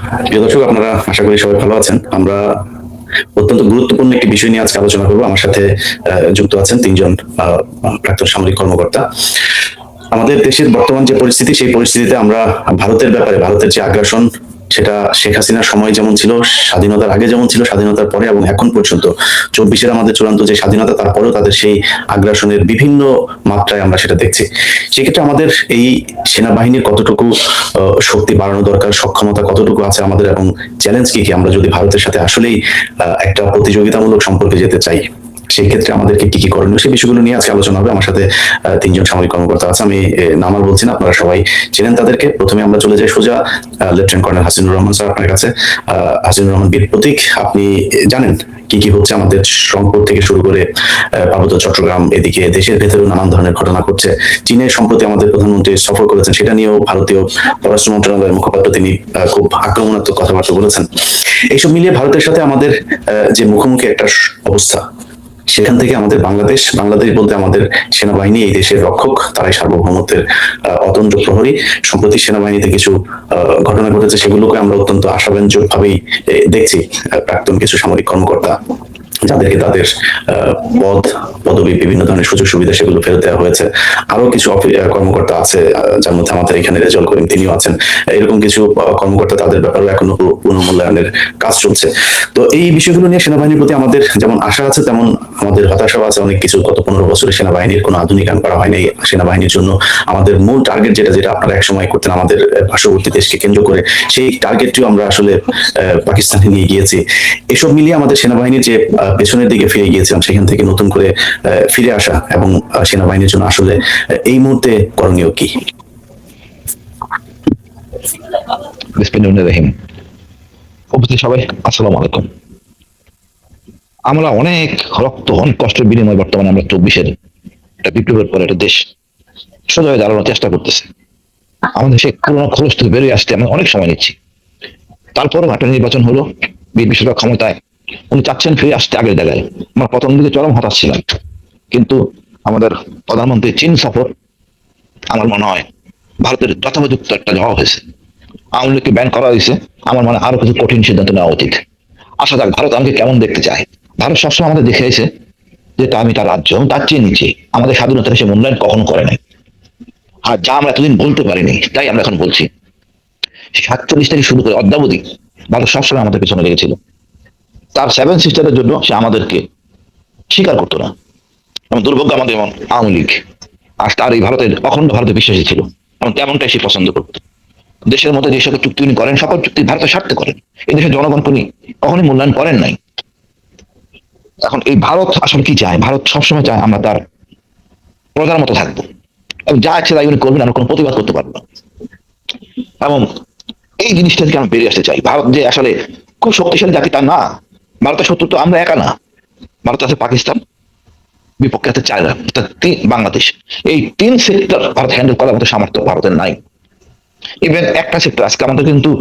প্রিয় দর্শক, আপনারা আশা করি সবাই ভালো আছেন। আমরা অত্যন্ত গুরুত্বপূর্ণ একটি বিষয় নিয়ে আজকে আলোচনা করব। আমার সাথে যুক্ত আছেন তিনজন প্রাক্তন সামরিক কর্মকর্তা। আমাদের দেশের বর্তমান যে পরিস্থিতি, সেই পরিস্থিতিতে আমরা ভারতের ব্যাপারে, ভারতের যে আগ্রাসন, সেটা শেখ হাসিনার সময় যেমন ছিল, স্বাধীনতার আগে যেমন ছিল, স্বাধীনতার পরে এবং এখন পর্যন্ত 24-এর আমাদের চূড়ান্ত যে স্বাধীনতা, তারপরেও তাদের সেই আগ্রাসনের বিভিন্ন মাত্রায় আমরা সেটা দেখছি। সেক্ষেত্রে আমাদের এই সেনাবাহিনীর কতটুকু শক্তি বাড়ানো দরকার, সক্ষমতা কতটুকু আছে আমাদের, এবং চ্যালেঞ্জ কি কি, আমরা যদি ভারতের সাথে আসলেই একটা প্রতিযোগিতামূলক সম্পর্কে যেতে চাই, সেই ক্ষেত্রে আমাদেরকে কি কি করণীয়, সেই বিষয়গুলো নিয়ে আজকে আলোচনা হবে। আমার সাথে তিনজন সামরিক কর্মকর্তা আছে। আমি নামাল বলছি না, আপনারা সবাই চেনেন তাদেরকে। প্রথমে আমরা চলে যাই সোজা lieutenant colonel Hasinur Rahman sir, আপনার কাছে। হাসিনুর রহমান বীর প্রতীক, আপনি জানেন কি কি হচ্ছে আমাদের সম্পদ থেকে শুরু করে পার্বত্য চট্টগ্রাম, এদিকে দেশের ভেতরেও নানান ধরনের ঘটনা ঘটছে। চীনের সম্প্রতি আমাদের প্রধানমন্ত্রী সফর করেছেন, সেটা নিয়েও ভারতীয় পররাষ্ট্র মন্ত্রণালয়ের মুখপাত্র তিনি খুব আক্রমণাত্মক কথাবার্তা বলেছেন। এইসব মিলিয়ে ভারতের সাথে আমাদের যে মুখোমুখি একটা অবস্থা, সেখান থেকে আমাদের বাংলাদেশ বলতে আমাদের সেনাবাহিনী এই দেশের রক্ষক, তারাই সার্বভৌমত্বের অতন্দ্র প্রহরী। সম্প্রতি সেনাবাহিনীতে কিছু ঘটনা ঘটেছে, সেগুলোকে আমরা অত্যন্ত আশাব্যঞ্জক ভাবেই দেখছি। প্রাক্তন কিছু সামরিক কর্মকর্তা, যাদেরকে তাদের পদ পদবি, বিভিন্ন ধরনের সুযোগ সুবিধা, সেগুলো ফেরত দেওয়া হয়েছে। আরো কিছু কর্মকর্তা আছে, যার মধ্যে আমাদের এখানে রেজাউল করিম, তিনিও আছেন। এরকম কিছু কর্মকর্তা, তাদের ব্যাপারে এখনো পুনর্মূল্যায়নের কাজ চলছে। তো এই বিষয়গুলো নিয়ে সেনাবাহিনীর প্রতি আমাদের যেমন আশা আছে, তেমন আমাদের হতাশাও আছে অনেক কিছু। গত 15 বছরে সেনাবাহিনীর কোনো আধুনিকায়ন করা হয়নি। সেনাবাহিনীর জন্য আমাদের মূল টার্গেট, যেটা যেটা আপনারা একসময় করতেন আমাদের পার্শ্ববর্তী দেশকে কেন্দ্র করে, সেই টার্গেটটিও আমরা আসলে পাকিস্তানে নিয়ে গিয়েছি। এসব মিলিয়ে আমাদের সেনাবাহিনীর যে পেছনের দিকে ফিরে গিয়েছিলাম, সেখান থেকে নতুন করে ফিরে আসা এবং সেনাবাহিনীর জন্য আসলে এই মুহূর্তে করণীয় কি? বিসমিল্লাহির রহিম। উপস্থিত সবাই আসসালামু আলাইকুম। আমরা অনেক রক্ত, অনেক কষ্টের বিনিময়ে বর্তমানে আমরা 24-এর একটা বিপ্লবের পরে একটা দেশ সোজা হয়ে দাঁড়ানোর চেষ্টা করতেছে। আমাদের সেই পুরোনো খরচ থেকে বেরিয়ে আসতে আমরা অনেক সময় নিচ্ছি। তারপরও একটা নির্বাচন হলো, বিএনপি সরকার ক্ষমতায়, উনি চাচ্ছেন ফিরে আসতে আগের জায়গায়। আমরা প্রথম দিকে চরম হতাশ ছিলাম, কিন্তু আমাদের প্রধানমন্ত্রী চীন সফর, আমার মনে হয় ভারতের যথোপযুক্ত একটা জবাব হয়েছে। আওয়ামী লীগকে ব্যান করা হয়েছে, আমার মনে হয় আরো কিছু কঠিন সিদ্ধান্ত নেওয়া উচিত। আসা যাক ভারত আমাকে কেমন দেখতে চায়। ভারত সবসময় আমাদের দেখিয়েছে যে আমি তার রাজ্য, আমি তার চেয়ে নিচে, আমাদের স্বাধীনতার সে মূল্যায়ন কখনো করে নাই। আর যা আমরা এতদিন বলতে পারিনি, তাই আমরা এখন বলছি। 47 থেকে শুরু করে অদ্যাবধি ভারত সবসময় আমাদের পেছনে লেগেছিল। তার 7 সিস্টারের জন্য সে আমাদেরকে স্বীকার করতো না। এবং দুর্ভাগ্য আমাদের যেমন আওয়ামী লীগ, আর তার এই ভারতের অখণ্ড ভারতে বিশ্বাসী ছিল, এবং তেমনটাই সে পছন্দ করত। দেশের মধ্যে যে সকল চুক্তি উনি করেন, সকল চুক্তি ভারতের স্বার্থে করেন। এই দেশের জনগণকে উনি কখনোই মূল্যায়ন করেন নাই। এখন এই ভারত আসলে কি চায়? ভারত সবসময় চায় আমরা তার প্রজার মতো থাকবো, এবং যা ইচ্ছে তাই উনি করবেন, আমরা কোনো প্রতিবাদ করতে পারবো না। এবং এই জিনিসটা থেকে আমি বেরিয়ে আসতে চাই। ভারত যে আসলে খুব শক্তিশালী জাতি তা না। ভারতের শত্রু তো আমরা একা না। ভারত আছে পাকিস্তান, বিপক্ষে আছে চায়না, বাংলাদেশ। এই 3 সেক্টর ভারত হ্যান্ডেল করার মতো সামর্থ্য ভারতের নাই। ইভেন একটা সেক্টর আজকে আমাদের কিন্তু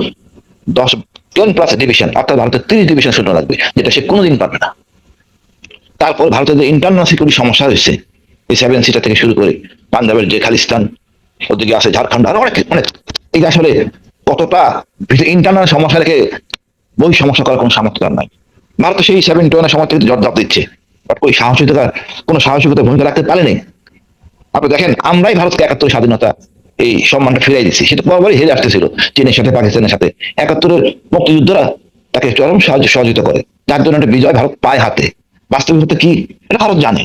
10 প্লাস ডিভিশন, অর্থাৎ ভারতের 30 ডিভিশন সৈন্য লাগবে, যেটা সে কোনোদিন পারবে না। তারপর ভারতের যে ইন্টারনাল সিকিউরিটি সমস্যা হয়েছে, এই 7 সিস্টার থেকে শুরু করে পাঞ্জাবের যে খালিস্তান, ওদিকে আছে ঝাড়খণ্ড, আরো অনেক অনেক। এই আসলে কতটা ইন্টারনাল সমস্যা রেখে বই সমস্যা করার কোনো সামর্থ্য তার নাই। ভারত সেই 71-এর সময় থেকে জবাব দিচ্ছে, বাট ওই সাহসিকতার কোনো সাহসিকতার ভূমিকা রাখতে পারেনি। আপনি দেখেন, আমরাই ভারতকে 71 স্বাধীনতা এই সম্মানটা ফিরাই দিচ্ছি। সেটা বরাবরই হেরে আসতেছিল চীনের সাথে, পাকিস্তানের সাথে। 71-এর মুক্তিযুদ্ধরা তাকে চরম সহযোগিতা করে, যার জন্য একটা বিজয় ভারত পায় হাতে। বাস্তবিকতা কি এটা ভারত জানে।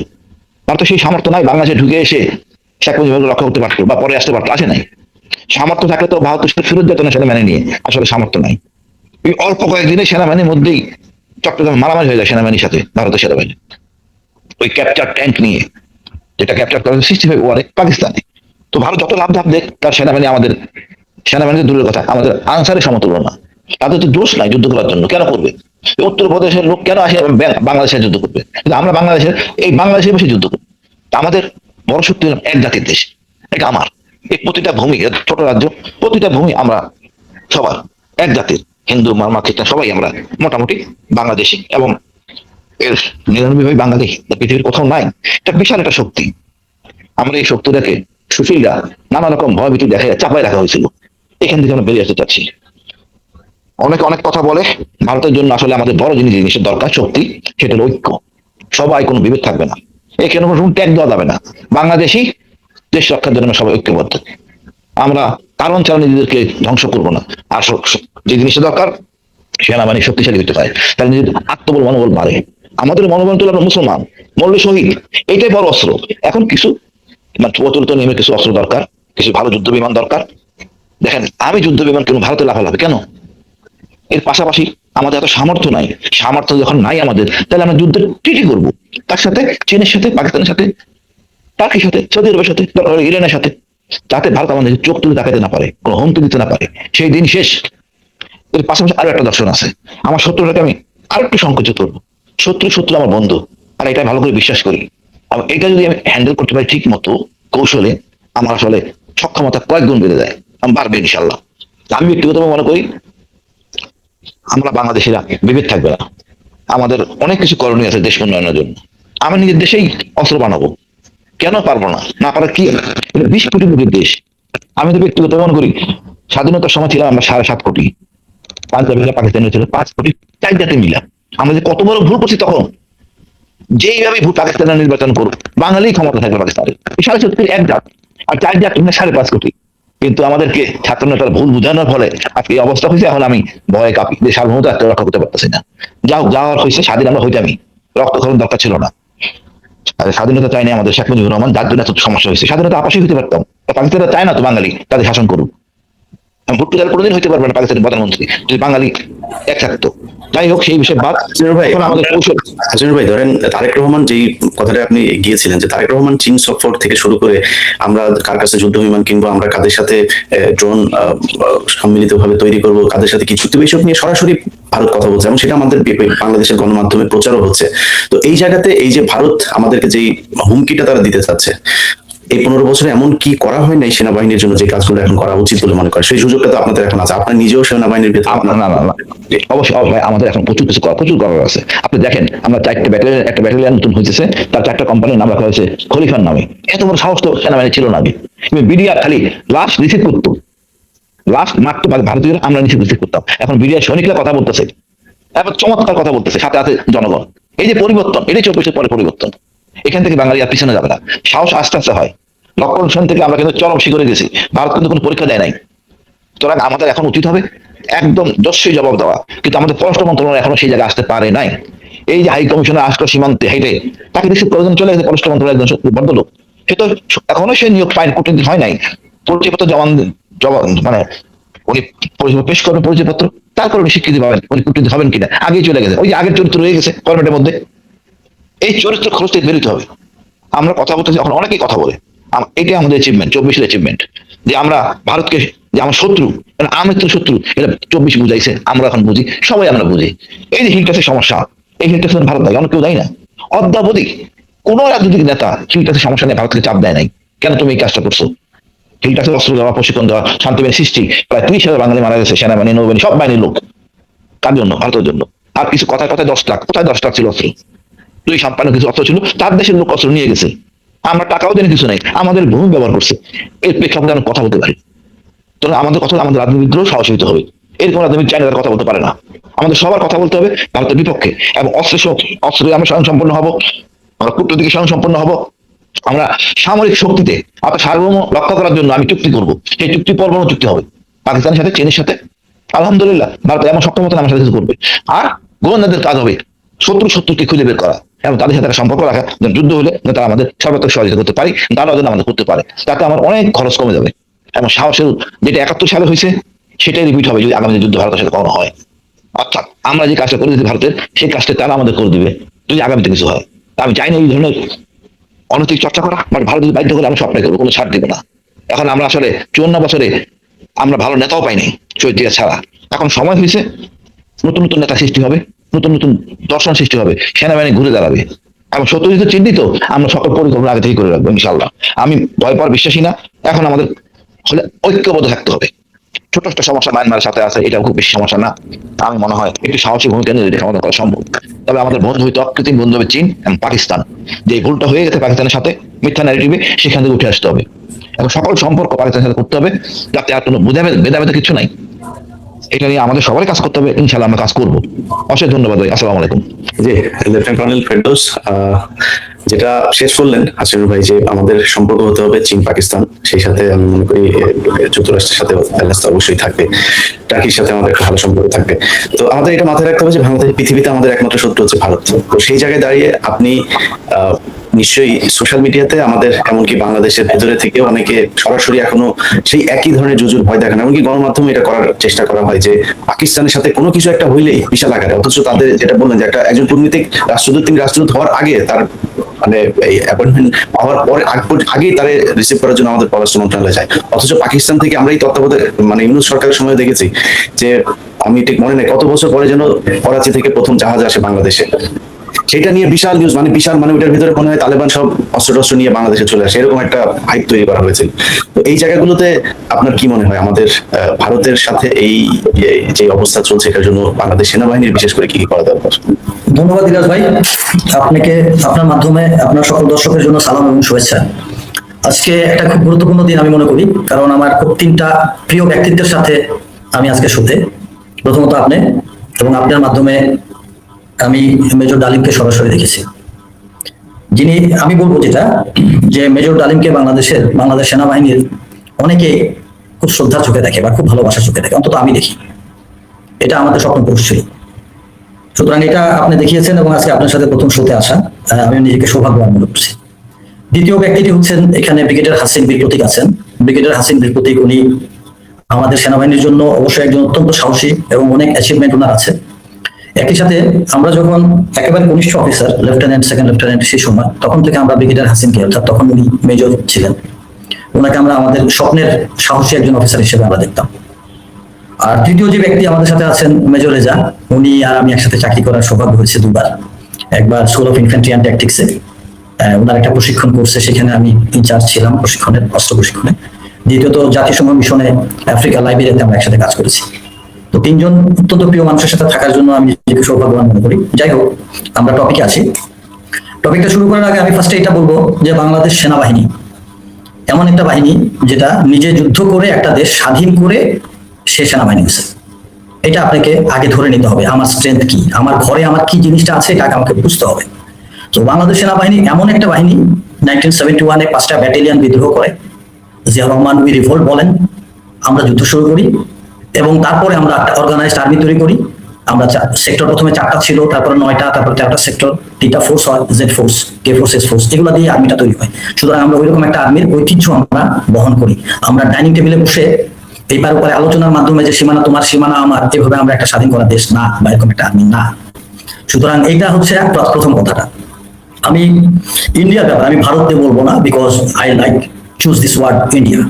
ভারত সেই সামর্থ্য নাই বাংলাদেশে ঢুকে এসে শেখ মুজিবুর রক্ষা করতে পারতো বা পরে আসতে পারতো, আসে নাই। সামর্থ্য থাকলে তো ভারত ফেরত যেত না সেটা মেনে নিয়ে। আসলে সামর্থ্য নাই। এই অল্প কয়েকদিনে সেনাবাহিনীর মধ্যেই চট্টগ্রাম মারামারি হয়ে যায় সেনাবাহিনীর সাথে ভারতের সেনাবাহিনী, ওই ক্যাপচার ট্যাঙ্ক নিয়ে, যেটা ক্যাপচার করা 65 ওয়ারে পাকিস্তানে। তো ভারত যত লাভ লাভ দেখ, তার সেনাবাহিনী আমাদের সেনাবাহিনীর দূরের কথা, আমাদের আনসারের সমতুল্য না। তাদের তো দোষ নাই যুদ্ধ করার জন্য, কেন করবে? উত্তরপ্রদেশের লোক কেন আসে বাংলাদেশে যুদ্ধ করবে? কিন্তু আমরা বাংলাদেশের এই বাংলাদেশে বসে যুদ্ধ করবো। আমাদের বড় শক্তি হলাম এক জাতির দেশ, এটা আমার। এই প্রতিটা ভূমি, ছোট রাজ্য, প্রতিটা ভূমি আমরা সবার এক জাতির, হিন্দু মারমা খ্রিস্টান সবাই আমরা মোটামুটি বাংলাদেশি, এবং এর 99 বাঙালি পৃথিবীর কোথাও নাই। এটা বিশাল একটা শক্তি। আমরা এই শক্তিটাকে সুশীলরা নানা রকম ভয়ভীতি দেখায় চাপায় রাখা হয়েছিল। এখান থেকে আমরা বেরিয়ে আসতে চাচ্ছি। অনেকে অনেক কথা বলে, ভারতের জন্য আসলে আমাদের বড় জিনিসের দরকার শক্তি, সেটা হলো ঐক্য। সবাই কোনো বিভেদ থাকবে না, এখানে কোনো ট্যাগ দেওয়া যাবে না। বাংলাদেশি দেশ রক্ষার জন্য সবাই ঐক্যবদ্ধ। আমরা কারণ ছাড়া নিজেদেরকে ধ্বংস করবো না। আর যে জিনিসটা দরকার, সেনাবাহিনী শক্তিশালী হতে পারে, তাহলে নিজের আত্মবল মনোবল বাড়ে। আমাদের মনোবল তো আমরা মুসলমান, মল্ল শহীদ, এইটাই বড় অস্ত্র। এখন কিছু মানে প্রচলিত নিয়মে কিছু অস্ত্র দরকার, কিছু ভালো যুদ্ধ বিমান দরকার। দেখেন, আমি যুদ্ধ বিমান কেন ভারতে লাফালাফি কেন? এর পাশাপাশি আমাদের এত সামর্থ্য নাই। সামর্থ্য যখন নাই আমাদের, তাহলে আমরা যুদ্ধ ট্রিটি করবো তার সাথে, চীনের সাথে, পাকিস্তানের সাথে, টার্কির সাথে, সৌদি আরবের সাথে, দরকার হলে ইরানের সাথে, যাতে ভারত আমাদের চোখ তুলে তাকাতে না পারে, কোনো হুমকি দিতে না পারে, সেই দিন শেষ। এর পাশাপাশি আরো একটা দর্শন আছে, আমার শত্রুটাকে আমি আরো একটু সংকুচিত করবো। শত্রু শত্রু আমার বন্ধু, আর এটা ভালো করে বিশ্বাস করি। আর এটা যদি আমি হ্যান্ডেল করতে পারি ঠিক মতো, কৌশলে, আমার আসলে সক্ষমতা কয়েক গুণ বেড়ে যায়, আমি বাড়বে ইনশাল্লাহ। আমি ব্যক্তিগতভাবে মনে করি আমরা বাংলাদেশিরা বিভেদ থাকবে না। আমাদের অনেক কিছু করণীয় আছে দেশ উন্নয়নের জন্য। আমি নিজের দেশেই অস্ত্র বানাবো, কেন পারবো না? না পারার কি? এটা 20 কোটি লোকের দেশ। আমি তো ব্যক্তিগত মনে করি, স্বাধীনতার সময় ছিলাম আমরা 7.5 কোটি, পাঞ্জাবিরা পাকিস্তানি ছিল 5 কোটি, 4 জাতি মিলা। আমরা যে কত বড় ভুল করছি তখন। যেইভাবে ভুল পাকিস্তানের নির্বাচন করুক, বাঙালি ক্ষমতা থাকবে পাকিস্তানের। 7.5 এক জাত, আর 4 জাত 5.5 কোটি। কিন্তু আমাদেরকে ছাত্র নেতার ভুল বুঝানোর ফলে আজকে এই অবস্থা হয়েছে। এখন আমি ভয়ে কাঁপি যে সার্বভৌমত্ব একটা রক্ষা করতে পারতেছি না। যাওয়ার হয়েছে, স্বাধীন আমরা হইতামই, রক্তক্ষরণ দরকার ছিল না। আর স্বাধীনতা চাই না আমাদের শেখ মুজিবুর রহমান, যার জন্য এত সমস্যা হয়েছে। স্বাধীনতা আপাশে হইতে পারতাম, পাকিস্তানরা চায় না তো বাঙালি তাদের শাসন করুক। ভুট্টো চাল কোনোদিন হইতে পারবে না পাকিস্তানের প্রধানমন্ত্রী যদি বাঙালি এক থাকতো। যাই হোক, সেই বিষয়ে বাদ। হাসিনুর ভাই, এখন আমাদের কৌশল। হাসিনুর ভাই, ধরেন তারেক রহমান যেই কথাটা আপনি গিয়েছিলেন, যে তারেক রহমান চীন সফর থেকে শুরু করে আমরা কার কাছে যুদ্ধ বিমান কিনবো, আমরা কাদের সাথে ড্রোন সম্মিলিতভাবে তৈরি করব, কাদের সাথে কি চুক্তি, এইসব নিয়ে সরাসরি ভারত কথা বলছে, এবং সেটা আমাদের বাংলাদেশের গণমাধ্যমে প্রচারও হচ্ছে। তো এই জায়গাতে এই যে ভারত আমাদেরকে যেই হুমকিটা তারা দিতে চাচ্ছে, এই 15 বছরে এমন কি করা হয় নাই সেনাবাহিনীর জন্য যে কাজগুলো এখন করা উচিত বলে মনে করে? সেই সুযোগটা তো আপনাদের এখন আছে, আপনার নিজেও সেনাবাহিনীর ভেতরে। না না না, অবশ্যই ভাই, আমাদের এখন প্রচুর কিছু করা, প্রচুর করার আছে। আপনি দেখেন, আমরা 4টে ব্যাটালিয়ন, একটা ব্যাটালিয়ন নতুন হয়েছে, তার 4টা কোম্পানির নাম রাখা হয়েছে খলিফার নামে। এত বড় সাহস তো সেনাবাহিনী ছিল না আগে। বিডিআর খালি লাশ রিসিভ করতো, লাশ মারতো ভারতীয়রা, আমরা রিসিভ করতাম। এখন বিডিআর সৈনিকরা কথা বলতেছে, এবার চমৎকার কথা বলতেছে, সাথে সাথে জনগণ। এই যে পরিবর্তন, এটাই 24 পরে পরিবর্তন। এখান থেকে বাঙালি আর পিছনে যাবে না, সাহস আস্তে আস্তে হয়। লক্ষণ সেন থেকে আমরা কিন্তু চরম শিখরে গেছি, ভারত কিন্তু কোনো পরীক্ষা দেয় নাই। সুতরাং আমাদের এখন উচিত হবে একদম যশস্বী জবাব দেওয়া, কিন্তু আমাদের পররাষ্ট্র মন্ত্রণালয় এখনো সেই জায়গায় আসতে পারে নাই। এই যে হাই কমিশনার আসলো সীমান্তে হেঁটে, তাকে রিসিভ করার জন্য চলে গেছে পররাষ্ট্র মন্ত্রণালয় একজন ভদ্রলোক। সে তো এখনো সে নিয়োগ পায়, কূটনীতি হয় নাই, পরিচয়পত্র জবান মানে উনি পেশ করবেন পরিচয়পত্র, তারপর উনি স্বীকৃতি পাবেন উনি কূটনীতি হবেন কিনা। আগেই চলে গেছে, ওই যে আগের চরিত্র রয়ে গেছে ফরম্যাটের মধ্যে। এই চরিত্র খরচ থেকে বেরোতে হবে। আমরা কথা বলতেছি, এখন অনেকেই কথা বলে, এটাই আমাদের অ্যাচিভমেন্ট, 24-এর অ্যাচিভমেন্ট, যে আমরা ভারতকে, যে আমার শত্রু, আমার তো শত্রু, এটা 24 বুঝাইছে, আমরা এখন বুঝি, সবাই আমরা বুঝি। এই যে হিলটাসের সমস্যা, এই হিলটাস ভারত দেয়, অনেক কেউ দেয় না। অদ্যাবধি কোন রাজনৈতিক নেতা হিলটাসের সমস্যা নিয়ে ভারতকে চাপ দেয় নাই, কেন তুমি এই কাজটা করছো? হিলটাসের অস্ত্র দেওয়া, প্রশিক্ষণ দেওয়া, শান্তিবাহিনী সৃষ্টি, প্রায় 30,000 বাঙালি মারা গেছে, সেনাবাহিনী, নৌবাহিনী, সব বাহিনীর লোক। কার জন্য? ভারতের জন্য। আর কিছু কথায় কথায় 10 লাখ, কোথায় 10 লাখ ছিল অস্ত্র? 256 কিছু অস্ত্র ছিল, তার দেশের লোক অস্ত্র নিয়ে গেছে। আমরা টাকাও দেন কিছু নাই, আমাদের ভূমি ব্যবহার করছে। এর প্রেক্ষাপটে আমরা কথা বলতে পারি। তাহলে আমাদের কথা, আমাদের রাজনীতিবিদরাও সাহসী হতে হবে। এরকম রাজনীতি চাইনা তারা কথা বলতে পারে না। আমাদের সবার কথা বলতে হবে ভারতের বিপক্ষে, এবং অস্ত্রে আমরা স্বয়ংসম্পন্ন হব, আমরা কূটনীতিকে স্বয়ংসম্পন্ন হব। আমরা সামরিক শক্তিতে আপনার সার্বভৌম রক্ষা করার জন্য আমি চুক্তি করব, সেই চুক্তি পরমাণু চুক্তি হবে পাকিস্তানের সাথে, চীনের সাথে। আলহামদুলিল্লাহ ভারত এমন সক্ষমতা আমার সাথে কিছু করবে। আর গোয়েন্দাদের কাজ হবে শত্রুকে খুঁজে বের করা, এবং তাদের সাথে একটা সম্পর্ক রাখা, যেন যুদ্ধ হলে তারা আমাদের সর্বাত্মক সহযোগিতা করতে পারি, তারাও যেন আমাদের করতে পারে। তাতে আমার অনেক খরচ কমে যাবে, এবং সাহসের যেটা 71 সালে হয়েছে সেটাই রিপিট হবে যদি আগামী যুদ্ধ ভারতের সাথে কখনো হয়। অর্থাৎ আমরা যে কাজটা করে দিতে ভারতের, সেই কাজটা তারা আমাদের করে দিবে যদি আগামীতে কিছু হয়। আমি চাই না এই ধরনের অনৈতিক চর্চা করা, বাট ভারত যদি বাধ্য করে আমি সবটাই করবো, কোনো ছাড় দিব না। এখন আমরা আসলে 54 বছরে আমরা ভালো নেতাও পাইনি চৈত্রিয়া ছাড়া। এখন সময় হয়েছে নতুন নতুন নেতা সৃষ্টি হবে, নতুন নতুন দর্শন সৃষ্টি হবে, সেনাবাহিনী ঘুরে দাঁড়াবে, এবং সত্য যদি চিহ্নিত, আমরা সকল পরিকল্পনা আগে থেকে করে রাখবো ইনশাল্লাহ। আমি ভয় পাওয়ার বিশ্বাসী না। এখন আমাদের হলে ঐক্যবদ্ধ থাকতে হবে। ছোট ছোট সমস্যা মায়ানমারের সাথে আছে, এটা খুব বেশি সমস্যা না। আমি মনে হয় একটু সাহসী ভূমিকা নিয়ে এটা সমাধান করা সম্ভব। তবে আমাদের বন্ধু হইতে অকৃত্রিম বন্ধু হবে চীন এবং পাকিস্তান। যে ভুলটা হয়ে গেছে পাকিস্তানের সাথে মিথ্যা ন্যারেটিভে, সেখান থেকে উঠে আসতে হবে, এবং সকল সম্পর্ক পাকিস্তানের সাথে করতে হবে, যাতে আর কোনো ভেদাভেদ কিছু নাই। এটা নিয়ে আমাদের সবারই কাজ করতে হবে, ইনশাল্লাহ আমরা কাজ করবো। অশেষ ধন্যবাদ ভাই, আসসালামু আলাইকুম। জি, লেফটেন্যান্ট কর্নেল ফেরদৌস, যেটা শেষ করলেন হাসিনুর ভাই, যে আমাদের সম্পর্ক হতে হবে চীন পাকিস্তান, সেই সাথে আমি মনে করি যুক্তরাষ্ট্রের সাথে ব্যালেন্স তো অবশ্যই থাকবে, টার্কির সাথে আমাদের একটা ভালো সম্পর্ক থাকবে। তো আমাদের এটা মাথায় রাখতে হবে যে পৃথিবীতে আমাদের একমাত্র শত্রু হচ্ছে ভারত। তো সেই জায়গায় দাঁড়িয়ে আপনি নিশ্চয়ই সোশ্যাল মিডিয়াতে আমাদের, এমনকি বাংলাদেশের ভেতরে থেকে অনেকে সরাসরি এখনো সেই একই ধরনের জুজুর ভয় দেখান, এমনকি গণমাধ্যমে এটা করার চেষ্টা করা হয় যে পাকিস্তানের সাথে কোনো কিছু একটা হইলেই বিশাল আকারে, অথচ তাদের যেটা বললেন যে একজন কূটনীতিক রাষ্ট্রদূত, তিনি রাষ্ট্রদূত হওয়ার আগে তার মানে এই অ্যাপয়েন্টমেন্ট পাওয়ার পরে আগেই তারে রিসিভ করার জন্য আমাদের পররাষ্ট্র মন্ত্রণালয়ে যায়। অথচ পাকিস্তান থেকে আমরা এই তত্ত্বাবধায়ক মানে ইউনূস সরকারের সময় দেখেছি যে, আমি ঠিক মনে নেই কত বছর পরে যেন করাচি থেকে প্রথম জাহাজ আসে বাংলাদেশে, সেটা নিয়ে বিশাল নিউজ, মানে বিশাল, মানে ওটার ভিতরে মনে হয় তালেবান সব অস্ত্র নিয়ে বাংলাদেশে চলে আসে, এরকম একটা হাইপ তৈরি করা হয়েছিল। তো এই জায়গাগুলোতে আপনার কি মনে হয় আমাদের ভারতের সাথে এই যে অবস্থা চলছে, এটার জন্য বাংলাদেশ সেনাবাহিনীর বিশেষ করে কি কি করা দরকার? ধন্যবাদ ইরাজ ভাই, আপনাকে আপনার মাধ্যমে আপনার সকল দর্শকের জন্য সালাম এবং শুভেচ্ছা। আজকে একটা খুব গুরুত্বপূর্ণ দিন আমি মনে করি, কারণ আমার খুব তিনটা প্রিয় ব্যক্তিত্বের সাথে আমি আজকে শুতে। প্রথমত আপনি, এবং আপনার মাধ্যমে আমি মেজর ডালিমকে সরাসরি দেখেছি, যিনি, আমি বলবো যেটা, যে মেজর ডালিমকে বাংলাদেশ সেনাবাহিনীর অনেকে খুব শ্রদ্ধার চোখে দেখে বা খুব ভালোবাসার চোখে দেখে, অন্তত আমি দেখি। এটা আমাদের স্বপ্ন পুরুষ ছিল। সুতরাং এটা আপনি দেখিয়েছেন, এবং আজকে আপনার সাথে প্রথম শোতে আসা, আমি নিজেকে সৌভাগ্যবান মনে করছি। দ্বিতীয় ব্যক্তিটি হচ্ছেন এখানে ব্রিগেডিয়ার হাসিন বীর প্রতীক আছেন। ব্রিগেডিয়ার হাসিন বীর প্রতীক, উনি আমাদের সেনাবাহিনীর জন্য অবশ্যই একজন অত্যন্ত সাহসী এবং অনেক অ্যাচিভমেন্ট ওনার আছে। একই সাথে আমরা যখন একেবারে কনিষ্ঠ অফিসার, লেফটেন্যান্ট, সেকেন্ড লেফটেন্যান্ট, সেই সময় তখন থেকে আমরা ব্রিগেডিয়ার হাসিনকে, অর্থাৎ তখন উনি মেজর ছিলেন, ওনাকে আমরা আমাদের স্বপ্নের সাহসী একজন অফিসার হিসেবে আমরা দেখতাম। আর তৃতীয় যে ব্যক্তি আমাদের সাথে আছেন মেজর রেজা, উনি আর আমি একসাথে চাকরি করার সৌভাগ্য হয়েছে দুবার। একবার স্কুল অফ ইনফ্যান্ট্রি অ্যান্ড ট্যাকটিক্সে ওনার একটা প্রশিক্ষণ কোর্সে, সেখানে আমি ইনচার্জ ছিলাম প্রশিক্ষণের, অস্ত্র প্রশিক্ষণে। দ্বিতীয়ত জাতিসংঘ মিশনে আফ্রিকা লাইবেরিয়াতে আমরা একসাথে কাজ করেছি। তো তিনজন অত্যন্ত প্রিয় মানুষের সাথে থাকার জন্য আমি নিজেকে সৌভাগ্যবান মনে করি। যাই হোক, আমরা টপিকে আছি। টপিকটা শুরু করার আগে আমি ফার্স্টে এটা বলবো যে বাংলাদেশ সেনাবাহিনী এমন একটা বাহিনী যেটা নিজে যুদ্ধ করে একটা দেশ স্বাধীন করে সে সেনাবাহিনী হয়েছে। এটা আপনাকে আগে ধরে নিতে হবে, আমার স্ট্রেংথ কি, আমার ঘরে আমার কি জিনিসটা আছে, এটা আমাকে বুঝতে হবে। তো বাংলাদেশ সেনাবাহিনী এমন একটা বাহিনী, 1971-এ 5টা ব্যাটালিয়ন বিদ্রোহ করে, জিয়া রহমান উই রিভোল্ট বলেন, আমরা যুদ্ধ শুরু করি, এবং তারপরে আমরা একটা অর্গানাইজড আর্মি তৈরি করি। আমরা সেক্টর প্রথমে 4টা ছিল, তারপরে 9টা, তারপর 13টা সেক্টর, 3টা ফোর্স হয়, Z force, K force, S force, এগুলো দিয়ে আর্মিটা তৈরি হয়। সুতরাং আমরা ওইরকম একটা আর্মির ঐতিহ্য আমরা বহন করি। আমরা ডাইনিং টেবিলে বসে এইবার উপরে আলোচনার মাধ্যমে যে সীমানা তোমার, সীমানা আমার, এভাবে আমরা একটা স্বাধীন করা দেশ না, বা এরকম একটা আর্মি না। সুতরাং এইটা হচ্ছে প্রথম কথাটা। আমি ইন্ডিয়ার ব্যাপারে, আমি ভারতে বলবো না, because I like choose this word India.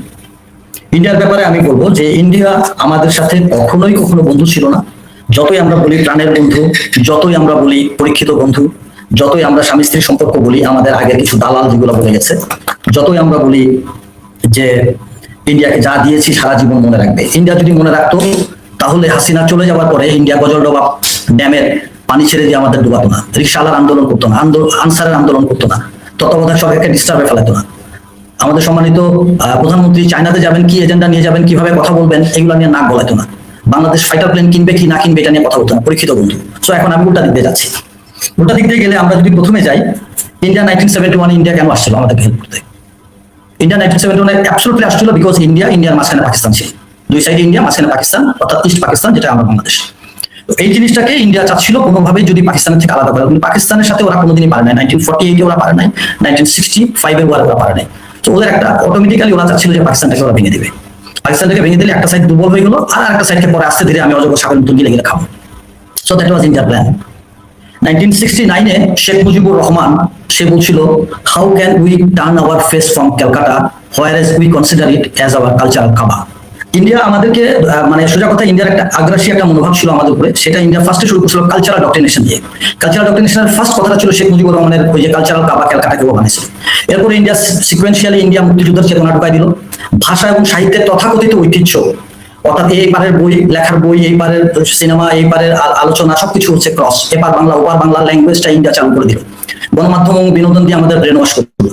ইন্ডিয়ার ব্যাপারে আমি বলবো যে ইন্ডিয়া আমাদের সাথে কখনো বন্ধু ছিল না। যতই আমরা বলি প্রাণের বন্ধু, যতই আমরা বলি পরীক্ষিত বন্ধু, যতই আমরা স্বামী স্ত্রীর সম্পর্ক বলি, আমাদের আগের কিছু দালাল যেগুলো বলে গেছে, যতই আমরা বলি যে ইন্ডিয়াকে যা দিয়েছি সারা জীবন মনে রাখবে, ইন্ডিয়া যদি মনে রাখতো তাহলে হাসিনা চলে যাওয়ার পরে ইন্ডিয়া গজলডোবা ড্যামের পানি ছেড়ে দিয়ে আমাদের ডুবাতো না, রিকশাওয়ালার আন্দোলন করতো না, আনসারের আন্দোলন করতো না, তত্ত্বাবধায়ক সরকারকে ডিস্টার্বে ফেলাতো না। আমাদের সম্মানিত প্রধানমন্ত্রী চায়নাতে যাবেন, কি এজেন্ডা নিয়ে যাবেন, কিভাবে কথা বলবেন, এগুলো নিয়ে নাক গলাইতো না। বাংলাদেশ ফাইটার প্লেন কিনবে কি না কিনবে, এটা নিয়ে কথা বলতো না, পরীক্ষিত বন্ধু। সো এখন আমি উল্টা দিক দিয়ে যাচ্ছি। উল্টা দিক দিয়ে গেলে আমরা যদি প্রথমে যাই, ইন্ডিয়া 1971 ইন্ডিয়া কেন আসছিল আমাদেরকে হেল্প করতে? ইন্ডিয়া 1971 অ্যাবসলিউটলি আসছিল বিকজ ইন্ডিয়ার মাঝখানে পাকিস্তান ছিল, দুই সাইডে ইন্ডিয়া, মাঝখানে পাকিস্তান, অর্থাৎ ইস্ট পাকিস্তান, যেটা আমরা বাংলাদেশ। এই জিনিসটাকে ইন্ডিয়া চাচ্ছিল কোনোভাবে যদি পাকিস্তানের থেকে আলাদা করে, কিন্তু পাকিস্তানের সাথে ওরা কোনোদিনই পারে নাই। 1948-এ ওরা পারে নাই, 1965-এ ওরা পারে নাই। তো ওদের একটা অটোমেটিক্যালি ওরা চাচ্ছিল যে পাকিস্তানটাকে ওরা ভেঙে দিবে। পাকিস্তানটাকে ভেঙে দিলে একটা সাইড দুর্বল হয়ে গেল, আর একটা সাইডকে পরে আস্তে ধীরে আমি অজগর সাপের মতো গিলে গিলে খাবো। সো দ্যাট ওয়াজ ইন্ডিয়ার প্ল্যান। 1969-এ শেখ মুজিবুর রহমান, সে বলছিল, how can we turn hour face from Calcutta where age we consider it as our cultural Kaaba. India আমাদেরকে, মানে সোজা কথা, ইন্ডিয়ার একটা আগ্রাসী একটা মনোভাব ছিল আমাদের উপরে। সেটা ইন্ডিয়া ফার্স্টে শুরু করছিল কালচারাল ডক্ট্রিনেশন দিয়ে। কালচারাল ডক্ট্রিনেশনের ফার্স্ট কথাটা ছিল শেখ মুজিবুর রহমানের ওই যে কালচারাল কাবা ক্যালকাটাকে বানিয়েছিল। এরপরে ইন্ডিয়া সিকুয়েন্সিয়ালি ইন্ডিয়া মুক্তিযুদ্ধের চেতনা ঢুকাই দিল। ভাষা এবং সাহিত্যের তথাকথিত ঐতিহ্য, অর্থাৎ এই পারের বই, লেখার বই, এই পারের সিনেমা, এই পারের আলোচনা, সবকিছু হচ্ছে ক্রস। এপার বাংলা ওপার বাংলা ল্যাঙ্গুয়েজটা ইন্ডিয়া চালু করে দিল। গণমাধ্যম এবং বিনোদন দিয়ে আমাদের ব্রেন ওয়াশ করলো।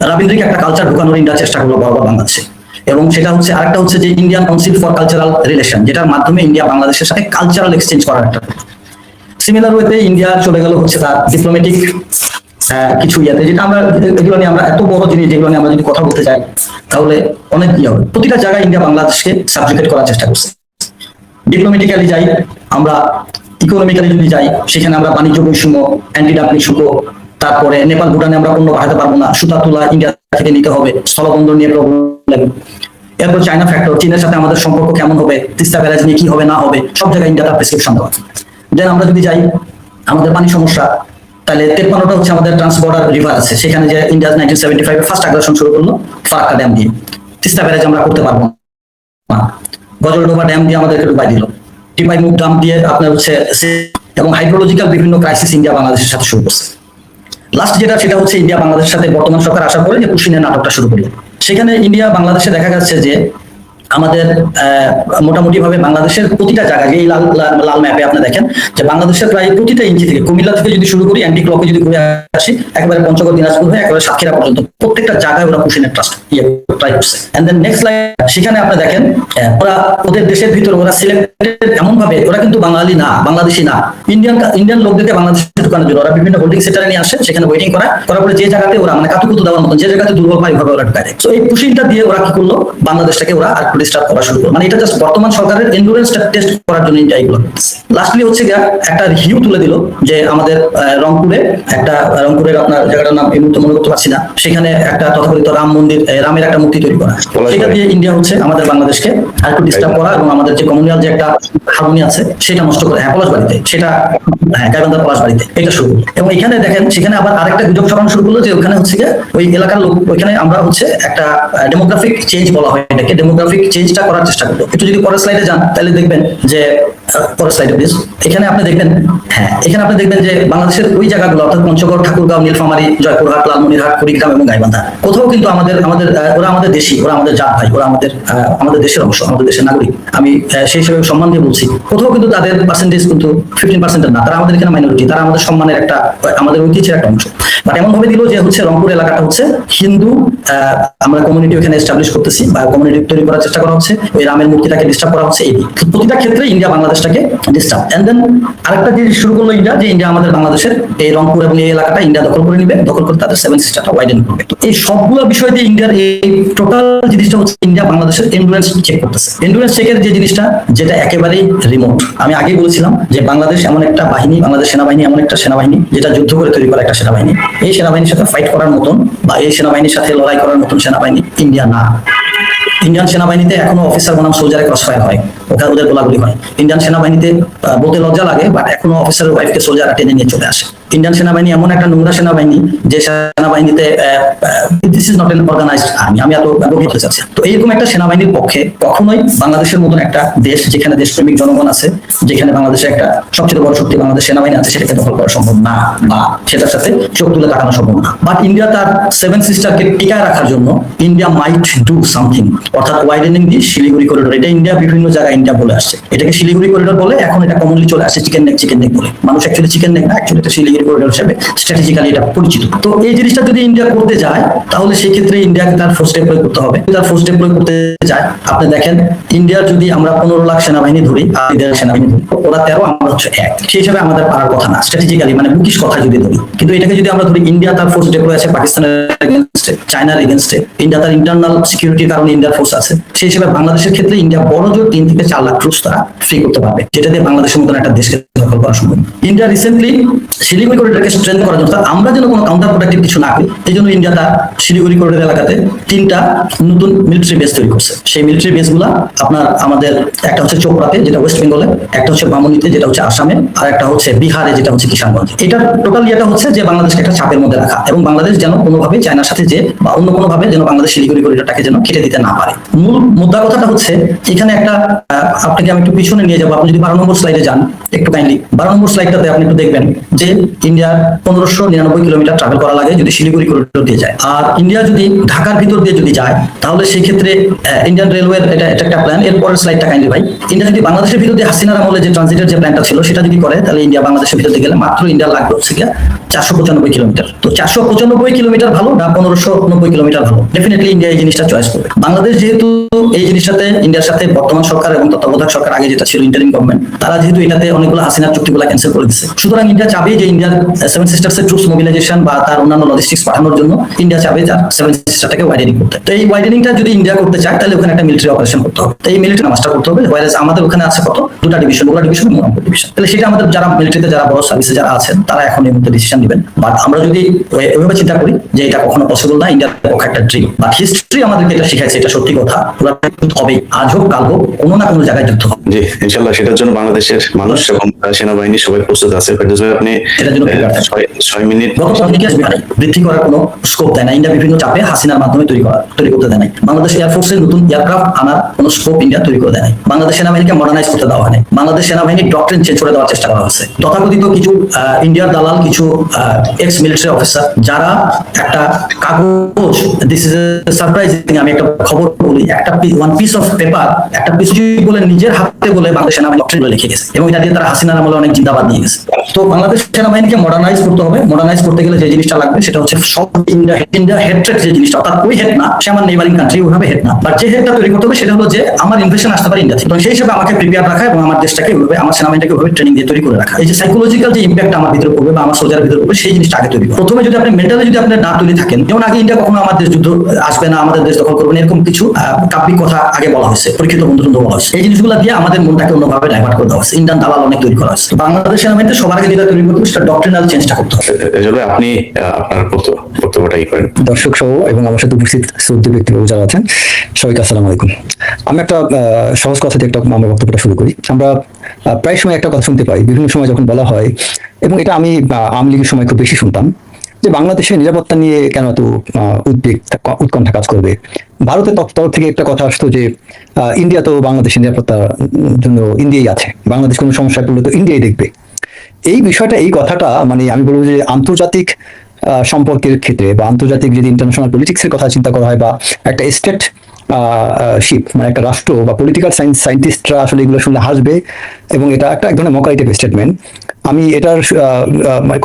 রবীন্দ্রিক একটা কালচার ঢুকানোর ইন্ডিয়া চেষ্টা করলো বাংলাদেশে। এবং সেটা হচ্ছে আরেকটা হচ্ছে যে Indian council for cultural relation, যেটার মাধ্যমে ইন্ডিয়া বাংলাদেশের সাথে কালচারাল এক্সচেঞ্জ করার একটা। সিমিলার ওয়েতে ইন্ডিয়া চলে গেল হচ্ছে তার ডিপ্লোম্যাটিক কিছু ইয়াতে, যেটা আমরা এগুলো নিয়ে আমরা এত বড় জিনিস যেগুলো নিয়ে আমরা যদি কথা বলতে চাই তাহলে অনেক ইয়ে হবে। প্রতিটা জায়গায় ইন্ডিয়া বাংলাদেশকে সাবজুগেট করার চেষ্টা করছে। ডিপ্লোম্যাটিক্যালি যাই আমরা, ইকোনমিক্যালি যদি যাই সেখানে আমরা বাণিজ্য বৈষম্য, অ্যান্টি ডাম্পিং শুল্ক, তারপরে নেপাল ভুটানে আমরা পণ্য পাঠাতে পারবো না, সুতা তুলা ইন্ডিয়া থেকে নিতে হবে, স্থলবন্দর নিয়ে প্রবলেম, এরপর চায়না ফ্যাক্টর, চীনের সাথে আমাদের সম্পর্ক কেমন হবে, তিস্তা ব্যারাজ নিয়ে কি হবে না হবে, সব জায়গায় ইন্ডিয়া তার প্রেসক্রিপশন দেওয়া। দেন আমরা যদি যাই আমাদের পানি সমস্যা, তাহলে 53টা হচ্ছে আমাদের ট্রান্সবর্ডার রিভার আছে, সেখানে যে ইন্ডিয়া 1975 ফার্স্ট আগ্রাসন শুরু করলো ফারাক্কা ড্যাম দিয়ে, তিস্তা ব্যারাজ আমরা করতে পারবো না, গজলডোবা ড্যাম দিয়ে আমাদেরকে ডুবাই দিল, টিপাই মুখ ড্যাম দিয়ে আপনার হচ্ছে, এবং হাইড্রোলজিক্যাল বিভিন্ন ক্রাইসিস ইন্ডিয়া বাংলাদেশের সাথে শুরু করছে। লাস্ট যেটা সেটা হচ্ছে ইন্ডিয়া বাংলাদেশের সাথে বর্তমান সরকার আসার পরে যে কুশিনের নাটকটা শুরু করলো। সেখানে ইন্ডিয়া বাংলাদেশে দেখা যাচ্ছে যে আমাদের মোটামুটি ভাবে বাংলাদেশের প্রতিটা জায়গায়, এই লাল লাল ম্যাপে আপনি দেখেন যে বাংলাদেশের প্রায় প্রতিটা ইঞ্চি থেকে, কুমিল্লা থেকে যদি শুরু করি অ্যান্টি ক্লকে যদি ঘুরে আসি একেবারে পঞ্চগড় দিনাজপুর হয়ে একেবারে সাতক্ষীরা পর্যন্ত প্রত্যেকটা জায়গায় ওরা কুশিনের ট্রাস্ট ট্রাই করছে। এন্ড দেন নেক্সট লাইন, সেখানে আপনি দেখেন ওরা ওদের দেশের ভিতরে ওরা সিলেক্টেড এমন ভাবে, ওরা কিন্তু বাঙালি না, বাংলাদেশি না, ইন্ডিয়ান লোকদেরকে বাংলাদেশে ঢুকানোর জন্য ওরা বিভিন্ন হোল্ডিং সেন্টারে নিয়ে আসে, সেখানে ওয়েটিং করার পরে যে জায়গাতে ওরা মানে কাতুকুতু দেওয়ার মতন যে জায়গাতে দুর্বল পাই ভাবে ওরা ঢুকায় দেয়। তো এই পুশিংটা দিয়ে ওরা কি করলো, বাংলাদেশটাকে ওরা আর ডিস্টার্ব করা শুরু করলো। মানে এটা জাস্ট বর্তমান সরকারের এন্ডুরেন্সটা টেস্ট করার জন্য ইন্ডিয়া এগুলো। লাস্টলি হচ্ছে একটা হিউ তুলে দিল যে আমাদের রংপুরের আপনার জায়গাটার নাম এই মুহূর্তে মনে করতে পারছি না, সেখানে একটা তথাকথিত রাম মন্দির, রামের একটা মূর্তি তৈরি করা, সেটা দিয়ে ইন্ডিয়া হচ্ছে আমাদের বাংলাদেশকে আর একটু ডিস্টার্ব করা এবং আমাদের যে কমিউনাল যে একটা হারমোনি আছে সেটা নষ্ট করে, পলাশবাড়িতে সেটা, গাইবান্ধার পলাশবাড়িতে এটা শুরু। এবং এখানে দেখেন সেখানে আবার আরেকটা গুজব ছড়ানো শুরু করলো যে ওখানে হচ্ছে ওই এলাকার লোক, ওইখানে আমরা হচ্ছে একটা ডেমোগ্রাফিক চেঞ্জ বলা হয় এটাকে, ডেমোগ্রাফিক চেঞ্জটা করার চেষ্টা করলো। একটু যদি পরের স্লাইডে যান তাহলে দেখবেন যে, পরের স্লাইডে প্লিজ, এখানে আপনি দেখবেন, এখানে আপনি দেখবেন যে বাংলাদেশের ওই জায়গাগুলো অর্থাৎ পঞ্চগড়, ঠাকুরগাঁও, নীলফামারী, জয়পুরহাট, লালমনিরহাট, কুড়িগ্রাম এবং গাইবান্ধা, কোথাও কিন্তু আমাদের ওরা আমাদের দেশি, ওরা আমাদের জাত ভাই, ওরা আমাদের দেশের অংশ, আমাদের দেশের নাগরিক, আমি সেই হিসেবে সম্মান দিয়ে বলছি, কোথাও কিন্তু তাদের পার্সেন্টেজ কিন্তু 15% না, তারা আমাদের এখানে মাইনরিটি, তারা আমাদের সম্মানের একটা, আমাদের ঐতিহ্যের একটা অংশ। বাট এমন ভাবে দিল যে হচ্ছে রংপুর এলাকাটা হচ্ছে হিন্দু, আমরা কমিউনিটি ওখানে এস্টাবলিশ করতেছি বা কমিউনিটি তৈরি করার চেষ্টা করা হচ্ছে, ওই রামের মূর্তিটাকে ডিস্টার্ব করা হচ্ছে, এই প্রতিটা ক্ষেত্রে ইন্ডিয়া বাংলাদেশটাকে ডিস্টার্ব। এন্ড দেন আরেকটা জিনিস শুরু করলো ইন্ডিয়া, যে ইন্ডিয়া আমাদের বাংলাদেশের এই রংপুর এবং এই এলাকাটা ইন্ডিয়া দখল করে নিবে, দখল করে তাদের 7 সিস্টারটা ওয়াইডেন করবে। তো এই সবগুলো বিষয় দিয়ে ইন্ডিয়ার এই টোটাল জিনিসটা হচ্ছে ইন্ডিয়া বাংলাদেশের এন্ডুরেন্স চেক করতেছে। এন্ডুরেন্স চেকের যে জিনিসটা, যেটা একেবারেই রিমোট, আমি আগে বলেছিলাম যে বাংলাদেশ এমন একটা বাহিনী, বাংলাদেশ সেনাবাহিনী এমন একটা সেনাবাহিনী যেটা যুদ্ধ করে তৈরি করা একটা সেনাবাহিনী, এই সেনাবাহিনীর সাথে ফাইট করার মতন বা এই সেনাবাহিনীর সাথে লড়াই করার মতন সেনাবাহিনী ইন্ডিয়া না। ইন্ডিয়ান সেনাবাহিনীতে এখনো অফিসার বনাম সোলজারে ক্রসফায়ার হয়, ওখানে ওদের গোলাগুলি হয়। ইন্ডিয়ান সেনাবাহিনীতে বলতে লজ্জা লাগে, বাট এখনো অফিসারের ওয়াইফকে সোলজাররা টেনে নিয়ে চলে আসে। ইন্ডিয়ান সেনাবাহিনী এমন একটা নোংরা সেনাবাহিনী যে সেনাবাহিনীতে this is not an organised army, আমি এত গভীর হতে চাচ্ছি। তো এইরকম একটা সেনাবাহিনীর পক্ষে কখনোই বাংলাদেশের মতন একটা দেশ, যেখানে দেশপ্রেমিক জনগণ আছে, যেখানে বাংলাদেশের একটা সবচেয়ে বড় শক্তি বাংলাদেশ সেনাবাহিনী আছে, সেটাকে দখল করা সম্ভব না বা সেটার সাথে চোখ তুলে তাকানো সম্ভব না। বাট ইন্ডিয়া তার 7 সিস্টারকে টিকায় রাখার জন্য ইন্ডিয়া মাইট ডু সামথিং, অর্থাৎ ওয়াইডেনিং দি শিলিগুড়ি করিডোর। এটা ইন্ডিয়া বিভিন্ন জায়গায় ইন্ডিয়া বলে আসছে, এটাকে শিলিগুড়ি করিডোর বলে, এখন এটা কমনলি চলে আসছে চিকেন নেক বলে। মানুষ অ্যাকচুয়ালি চিকেন নেক না, অ্যাকচুয়ালি এটা শিলিগুড়ি করিডোর হিসেবে স্ট্র্যাটেজিক্যালি এটা পরিচিত। তো এই জিনিসটা যদি ইন্ডিয়া করতে যায় তাহলে সেই ক্ষেত্রে ইন্ডিয়াকে তার ফোর্স ডেপ্লয় করতে হবে। তার ফোর্স ডেপ্লয় করতে যায়, আপনি দেখেন ইন্ডিয়ার যদি আমরা 15 লাখ সেনাবাহিনী ধরি আর ইন্ডিয়ার সেনাবাহিনী ধরি, ওরা 13, আমরা হচ্ছে 1, সেই হিসাবে আমাদের পারার কথা না স্ট্র্যাটেজিক্যালি, মানে বুকিশ কথা যদি ধরি। কিন্তু এটাকে যদি আমরা ধরি, ইন্ডিয়া তার ফোর্স ডেপ্লয় আছে পাকিস্তানের এগেইনস্টে, চায়নার এগেইনস্টে, ইন্ডিয়া তার ইন্টারনাল সিকিউরিটির কারণে ইন্ডিয়ার ফোর্স আছে, সেই হিসেবে বাংলাদেশের ক্ষেত্রে ইন্ডিয়া বড় জোর 3 থেকে 4 লাখ ট্রুপস তারা ফ্রি করতে পারবে, যেটা দিয়ে বাংলাদেশের মতন একটা দেশকে দখল করা সম্ভব। ইন্ডিয়া রিসেন্টলি শিলিগুড়ি করিডোরকে স্ট্রেংথ করার জন্য, আমরা যেন কোনো কাউন্টার প্রোডাক্টিভ কিছু না করি, এই জন্য ইন্ডিয়া তার শিলিগুড়ি করিডোর এলাকাতে 3টা নতুন মিলিটারি বেস তৈরি করছে। সেই মিলিটারি বেসগুলা আপনার আমাদের একটা হচ্ছে চোপড়াতে, যেটা ওয়েস্ট বেঙ্গলে, একটা হচ্ছে বামুনিতে, যেটা হচ্ছে আসামে, আর একটা হচ্ছে বিহারে, যেটা হচ্ছে কিষানগঞ্জ। এটা টোটাল ইয়েটা হচ্ছে যে বাংলাদেশকে একটা চাপের মধ্যে রাখা, এবং বাংলাদেশ যেন কোনোভাবে চায়নার সাথে যে বা অন্য কোনোভাবে যেন বাংলাদেশ শিলিগুড়ি করিডোরটাকে যেন কেটে দিতে না পারে। মূল মুদ্রা কথাটা হচ্ছে এখানে একটা, আপনাকে আমি একটু পিছনে নিয়ে যাবো, আপনি যদি 12 নম্বর স্লাইডে যান একটু কাইন্ডলি কাইন্ডলি 12 নম্বর স্লাইডটাতে আপনি একটু দেখবেন যে ইন্ডিয়ার 1599 কিলোমিটার ট্রাভেল করা লাগে যদি শিলিগুড়ি করিডোর দিয়ে যায়। আর ইন্ডিয়া যদি ঢাকার ভিতর দিয়ে যদি যায় তাহলে সেই ক্ষেত্রে ইন্ডিয়ান রেলওয়ের এটা একটা প্ল্যান। এরপরের স্লাইডটা কাইন্ডলি ভাই, ইন্ডিয়া যদি বাংলাদেশের ভিতর দিয়ে হাসিনার আমলে যে ট্রানজিটের যে প্ল্যানটা ছিল সেটা যদি করে তাহলে ইন্ডিয়া বাংলাদেশের ভিতর দিয়ে গেলে মাত্র ইন্ডিয়া লাগবে হচ্ছে 495 কিলোমিটার। তো 495 কিলোমিটার ভালো না 1590 কিলোমিটার ভালো? ডেফিনেটলি ইন্ডিয়া এই জিনিসটা চয়েস করবে। বাংলাদেশ যেহেতু এই জিনিসটাতে ইন্ডিয়ার সাথে বর্তমান সরকার এবং তত্ত্বাবধায়ক সরকার আগে যেটা ছিল ইন্টারিম গভর্নমেন্ট, তারা যেহেতু এটাতে অনেকগুলো হাসিনার চুক্তিগুলো ক্যান্সেল করে দিচ্ছে, সুতরাং ইন্ডিয়া চাবে যে ইন্ডিয়ার সেভেন সিস্টার্স এর ট্রুপস মোবিলাইজেশন বা তার অন্যান্য লজিস্টিক্স পাঠানোর জন্য ইন্ডিয়া চাবে তার সেভেন সিস্টারটাকে ওয়াইডেনিং করতে। তো এই ওয়াইডেনিংটা যদি ইন্ডিয়া করতে চায় তাহলে ওখানে একটা মিলিটারি অপারেশন করতে হবে। তো এই মিলিটারি মাস্টার করতে হবে। ওয়াইরাস আমাদের ওখানে আছে কত, দুটা ডিভিশন, ওগুলা ডিভিশন এবং রংপুর ডিভিশন। তাহলে সেটা আমাদের যারা মিলিটারিতে যারা বড় সার্ভিসে যারা আছেন তারা এখন এর মধ্যে ডিসিশন নেবেন। বাট আমরা যদি ওইভাবে চিন্তা করি যে এটা কখনো পসিবল না, ইন্ডিয়ার পক্ষে একটা ড্রিম, বাট হিস্ট্রি আমাদেরকে এটা শিখাইছে এটা সত্যি কথা, হবে আজ হোক কাল হোক কোনো না কোনো জায়গায় যুদ্ধ হবে। জি ইনশাআল্লাহ, সেটার জন্য বাংলাদেশের মানুষ এবং সেনাবাহিনী সবাই প্রস্তুত আছে। ফেরদৌস ভাই, আপনি সেটার জন্য 6 মিনিট বৃদ্ধি করার কোনো স্কোপ দেয় না। ইন্ডিয়া বিভিন্ন চাপে হাসিনার মাধ্যমে তৈরি করতে দেয় নাই। বাংলাদেশ এয়ারফোর্সের নতুন এয়ারক্রাফট আনার কোনো স্কোপ ইন্ডিয়া তৈরি করে দেয় নাই। বাংলাদেশ সেনাবাহিনীকে মডার্নাইজ করতে দেওয়া হয়নি। বাংলাদেশ সেনাবাহিনীর ডক্ট্রিন চেঞ্জ করে দেওয়ার চেষ্টা করা হয়েছে। তথাকথিত কিছু ইন্ডিয়ার দালাল, কিছু এক্স মিলিটারি অফিসার যারা একটা কাগজ, দিস ইজ সারপ্রাইজিং, আমি একটা খবর বলি, একটা ওয়ান পিস অফ পেপার, একটা পিস বলে নিজের হাতে বলে বাংলাদেশ সেনাবাহিনী ডক্ট্রিন লিখে গেছে এবং এটা দিয়ে তারা হাসিনার আমলে অনেক জিন্দাবাদ দিয়ে গেছে। তো বাংলাদেশ সেনাবাহিনীকে মডার্নাইজ করতে হবে। মডার্নাইজ করতে গেলে যে জিনিসটা লাগবে সেটা হচ্ছে সব ইন্ডিয়া হেডট্রেড যে জিনিসটা, অর্থাৎ ওই হেড না, সে আমার নেইবারিং কান্ট্রি, ওইভাবে হেড না, বাট যে হেডটা তৈরি করতে হবে সেটা হলো যে আমার ইনভেশন আসতে পারে ইন্ডিয়া থেকে। তো সেই হিসেবে আমাকে প্রিপেয়ার রাখা এবং আমার দেশটাকে ওইভাবে, আমার সেনাবাহিনীকে ওইভাবে ট্রেনিং দিয়ে তৈরি করে রাখা। এই যে সাইকোলজিক্যাল যে ইম্প্যাক্ট আমার ভিতরে পড়বে বা আমার সোলজারের ভিতরে পড়বে সেই জিনিসটা আগে তৈরি করা। প্রথমে যদি আপনি মেন্টালি যদি আপনি না তৈরি থাকেন, যেমন আগে ইন্ডিয়া কখনো আমার দেশ যুদ্ধ আসবে না, আমাদের দেশ দখল করবে না, এরকম কিছু কাব্যিক কথা আগে বলা হয়েছে, পরীক্ষিত বন্ধু বলা হয়েছে। এই জিনিসগুলো দিয়ে আমাদের মনটাকে অন্যভাবে ডাইভার্ট করে দেওয়া হয়েছে। ইন্ডিয়ান দালাল অনেক তৈরি করা হয়েছে। বাংলাদেশ সেনাবাহিনীতে সবার আগে যেটা তৈরি করতে হবে সেটা ডক্ট্রিনাল চেঞ্জটা করতে হবে। আপনি আপনার বক্তব্যটাই করেন। দর্শক সহ এবং আমার সাথে উপস্থিত শ্রদ্ধেয় ব্যক্তিবর্গ যারা আছেন সবাইকে আসসালামু আলাইকুম। আমি একটা সহজ কথা দিয়ে একটা আমার বক্তব্যটা শুরু করি। আমরা প্রায় সময় একটা কথা শুনতে পাই, বিভিন্ন সময় যখন বলা হয়, এবং এটা আমি আওয়ামী লীগের সময় খুব বেশি শুনতাম, যে বাংলাদেশের নিরাপত্তা নিয়ে কেন এত উদ্বেগ, উৎকণ্ঠা কাজ করবে। ভারতের তরফ থেকে একটা কথা আসতো যে ইন্ডিয়া তো বাংলাদেশের নিরাপত্তার জন্য ইন্ডিয়াই আছে, বাংলাদেশ কোনো সমস্যা পড়লে তো ইন্ডিয়াই দেখবে। এই বিষয়টা, এই কথাটা মানে আমি বলবো যে আন্তর্জাতিক সম্পর্কের ক্ষেত্রে বা আন্তর্জাতিক যদি ইন্টারন্যাশনাল পলিটিক্সের কথা চিন্তা করা হয় বা একটা স্টেট শিপ মানে একটা রাষ্ট্র বা পলিটিক্যাল সায়েন্টিস্টরা আসলে এগুলো শুনলে হাসবে এবং এটা একটা এক ধরনের মকারি টাইপের স্টেটমেন্ট। আমি এটার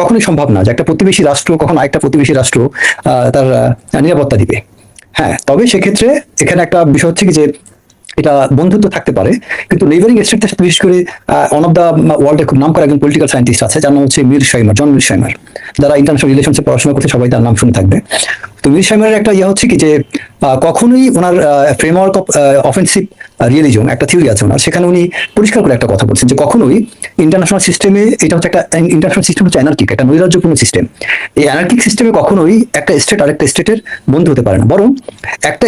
কখনোই সম্ভব না যে একটা প্রতিবেশী রাষ্ট্র কখন আরেকটা প্রতিবেশী রাষ্ট্র তার নিরাপত্তা দিবে। হ্যাঁ, তবে সেক্ষেত্রে এখানে একটা বিষয় হচ্ছে কি যে এটা বন্ধুত্ব থাকতে পারে, কিন্তু নেইবারিং স্টেটের সাথে বিশেষ করে ওয়ান অফ দ্য ওয়ার্ল্ডের খুব নাম করা একজন পলিটিক্যাল সায়েন্টিস্ট আছে যার নাম হচ্ছে জন মিরশাইমার। যারা ইন্টারন্যাশনাল রিলেশনসে পড়াশোনা করতে সবাই তার নাম শুনে থাকবে। তো মিরশাইমারের একটা হচ্ছে কি যে কখনোই ওনার ফ্রেমওয়ার্ক অফ অফেন্সিভ রিয়েলিজম একটা থিওরি আছে ওনার, সেখানে উনি পরিষ্কার করে একটা কথা বলছেন যে কখনোই ইন্টারন্যাশনাল সিস্টেমে, এটা হচ্ছে একটা ইন্টারন্যাশনাল সিস্টেম হচ্ছে অ্যানার্কিক, একটা নৈরাজ্যপূর্ণ সিস্টেম। এই অ্যানার্কিক সিস্টেমে কখনোই একটা স্টেট আরেকটা স্টেটের বন্ধু হতে পারে না, বরং একটা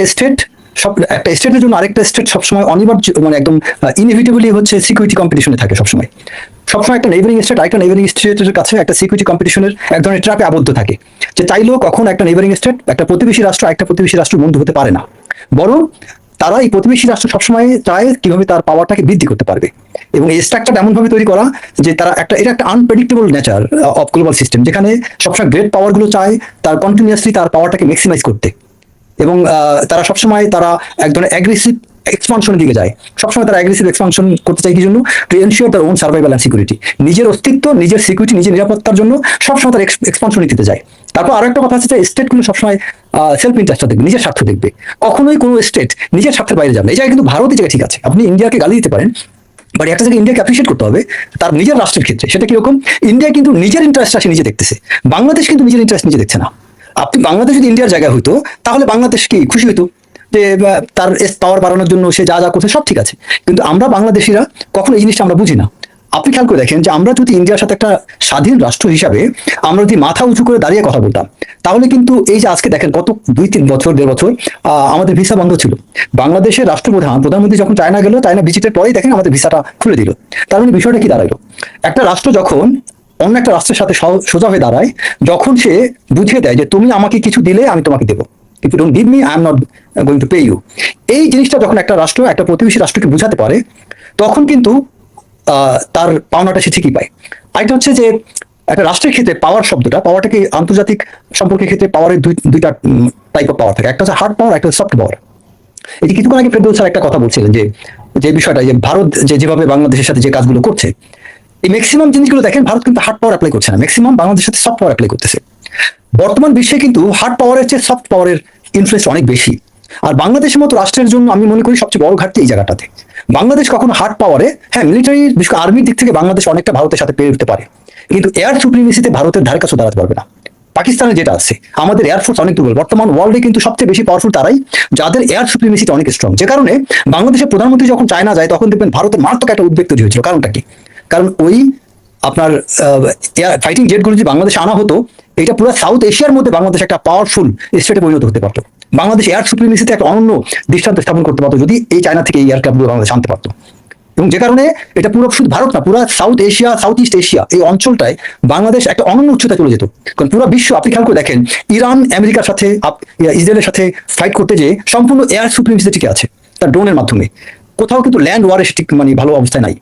স্টেটের জন্য আরেকটা স্টেট সবসময় অনিবার্য, মানে একদম ইনএভিটেবলি হচ্ছে সিকিউরিটি কম্পিটিশনে থাকে। সবসময় একটা নেইবারিং স্টেট আরেকটা নেইবারিং স্টেটের কাছে একটা সিকিউরিটি কম্পিটিশনের এক ধরনের ট্র্যাপে আবদ্ধ থাকে, যে চাইলেও কখন একটা নেইবারিং স্টেট, একটা প্রতিবেশী রাষ্ট্র একটা প্রতিবেশী রাষ্ট্র বন্ধু হতে পারে না, বরং তারা এই প্রতিবেশী রাষ্ট্র সবসময় চায় কিভাবে তার পাওয়ারটাকে বৃদ্ধি করতে পারবে। এবং এই স্ট্রাকচার এমন ভাবে তৈরি করা যে তারা এটা একটা unpredictable nature of global system, যেখানে সবসময় গ্রেট পাওয়ার গুলো চায় তার কন্টিনিউয়াসলি তার পাওয়ারটাকে ম্যাক্সিমাইজ করতে, এবং তারা সবসময় তারা এক ধরনের অ্যাগ্রেসিভ এক্সপানশনের দিকে যায়। সবসময় তারা অ্যাগ্রেসিভ এক্সপানশন করতে চায় কি জন্য? টু এনশিওর তার ওন সার্ভাইভাল অ্যান্ড সিকিউরিটি, নিজের অস্তিত্ব, নিজের সিকিউরিটি, নিজের নিরাপত্তার জন্য সবসময় তার এক্সপানশন দিতে যায়। তারপর আরো একটা কথা আছে যে স্টেটগুলো সবসময় সেলফ ইন্টারেস্টটা দেখবে, নিজের স্বার্থ দেখবে, কখনোই কোনো স্টেট নিজের স্বার্থের বাইরে যাবে না। এই জায়গায় কিন্তু ভারত এই জায়গায় ঠিক আছে, আপনি ইন্ডিয়াকে গালি দিতে পারেন, বাট একটা জায়গায় ইন্ডিয়াকে অ্যাপ্রিশিয়েট করতে হবে তার নিজের রাষ্ট্রের ক্ষেত্রে। সেটা কিরকম? ইন্ডিয়া কিন্তু নিজের ইন্টারেস্ট আসে নিজে দেখতেছে, বাংলাদেশ কিন্তু নিজের ইন্টারেস্ট নিজে দেখছে না। আপনি বাংলাদেশ যদি ইন্ডিয়ার জায়গায় হইতো তাহলে বাংলাদেশ কি খুশি হইতো যে তার পাওয়ার বাড়ানোর জন্য সে যা করছে সব ঠিক আছে, কিন্তু আমরা বাংলাদেশিরা কখনো এই জিনিসটা আমরা বুঝি না। আপনি খেয়াল করে দেখেন যে আমরা যদি ইন্ডিয়ার সাথে একটা স্বাধীন রাষ্ট্র হিসাবে আমরা যদি মাথা উঁচু করে দাঁড়িয়ে কথা বলতাম, তাহলে কিন্তু এই যে আজকে দেখেন গত 2-3 বছর 1.5 বছর আমাদের ভিসা বন্ধ ছিল। বাংলাদেশের প্রধানমন্ত্রী যখন চায়না গেল, চায়না ভিজিটের পরেই দেখেন আমাদের ভিসাটা খুলে দিল। তার মানে বিষয়টা কি দাঁড়ালো? একটা রাষ্ট্র যখন অন্য একটা রাষ্ট্রের সাথে সোজা হয়ে দাঁড়ায়, যখন সে বুঝিয়ে দেয় যে তুমি আমাকে কিছু দিলে আমি তোমাকে দেবো, if you don't give me I am not going to pay you, এই জিনিসটা যখন একটা রাষ্ট্র একটা প্রতিবেশী রাষ্ট্রকে বুঝাতে পারে, তখন কিন্তু তার পাওনাটা সে ঠিকই পায়। আরেকটা হচ্ছে যে একটা রাষ্ট্রের ক্ষেত্রে পাওয়ার শব্দটা, পাওয়ারটাকে আন্তর্জাতিক সম্পর্কের ক্ষেত্রে পাওয়ারের দুইটা টাইপ অফ পাওয়ার থাকে, একটা হচ্ছে হার্ড পাওয়ার, একটা হচ্ছে সফট পাওয়ার। এই যে কিছুক্ষণ আগে ফেরদৌস স্যার একটা কথা বলছিলেন যে যে বিষয়টা, যে ভারত যেভাবে বাংলাদেশের সাথে যে কাজগুলো করছে, এই ম্যাক্সিমাম জিনিসগুলো দেখেন ভারত কিন্তু হার্ড পাওয়ার অ্যাপ্লাই করছে না, ম্যাক্সিমাম বাংলাদেশের সাথে সফট পাওয়ার অ্যাপ্লাই করতেছে। বর্তমান বিশ্বে কিন্তু হার্ড পাওয়ারের চেয়ে সফট পাওয়ারের ইনফ্লুয়েন্স অনেক বেশি। আর বাংলাদেশের মতো রাষ্ট্রের জন্য আমি মনে করি সবচেয়ে বড় ঘাটতি এই জায়গাটাতে। বাংলাদেশ কখনো হার্ড পাওয়ারে, হ্যাঁ মিলিটারি বিশেষ করে আর্মির দিক থেকে বাংলাদেশ অনেকটা ভারতের সাথে পেরে উঠতে পারে, কিন্তু এয়ার সুপ্রিমেসিতে ভারতের ধারে কাছে দাঁড়াতে পারবে না। পাকিস্তানের যেটা আছে, আমাদের এয়ারফোর্স অনেক দুর্বল। বর্তমান ওয়ার্ল্ডে কিন্তু সবচেয়ে বেশি পাওয়ারফুল তারাই যাদের এয়ার সুপ্রিমেসিটা অনেক স্ট্রং। যে কারণে বাংলাদেশের প্রধানমন্ত্রী যখন চায়না যায় তখন দেখবেন ভারতের মারাত্মক একটা উদ্বেগ তৈরি হয়েছিল। কারণটা কি? কারণ ওই আপনার ফাইটিং জেটগুলো যদি বাংলাদেশে আনা হতো, এটা পুরো সাউথ এশিয়ার মধ্যে বাংলাদেশ একটা পাওয়ারফুল স্টেটে পরিণত হতে পারতো। বাংলাদেশ এয়ার সুপ্রিমেসিতে একটা অনন্য দৃষ্টান্ত স্থাপন করতে পারতো যদি এই চায়না থেকে এই এয়ারক্রাফটগুলো বাংলাদেশ আনতে পারতো। এবং যে কারণে এটা পুরো শুধু ভারত না, পুরো south Asia, south east Asia এই অঞ্চলটায় বাংলাদেশ একটা অনন্য উচ্চতায় চলে যেত। কারণ পুরো বিশ্ব, আপনি খেয়াল করে দেখেন, ইরান আমেরিকার সাথে ইসরায়েলের সাথে ফাইট করতে যে সম্পূর্ণ এয়ার সুপ্রিমেসিতে টিকে আছে তার ড্রোনের মাধ্যমে। কোথাও কিন্তু ল্যান্ড ওয়ারে ঠিক মানে ভালো অবস্থায় নাই।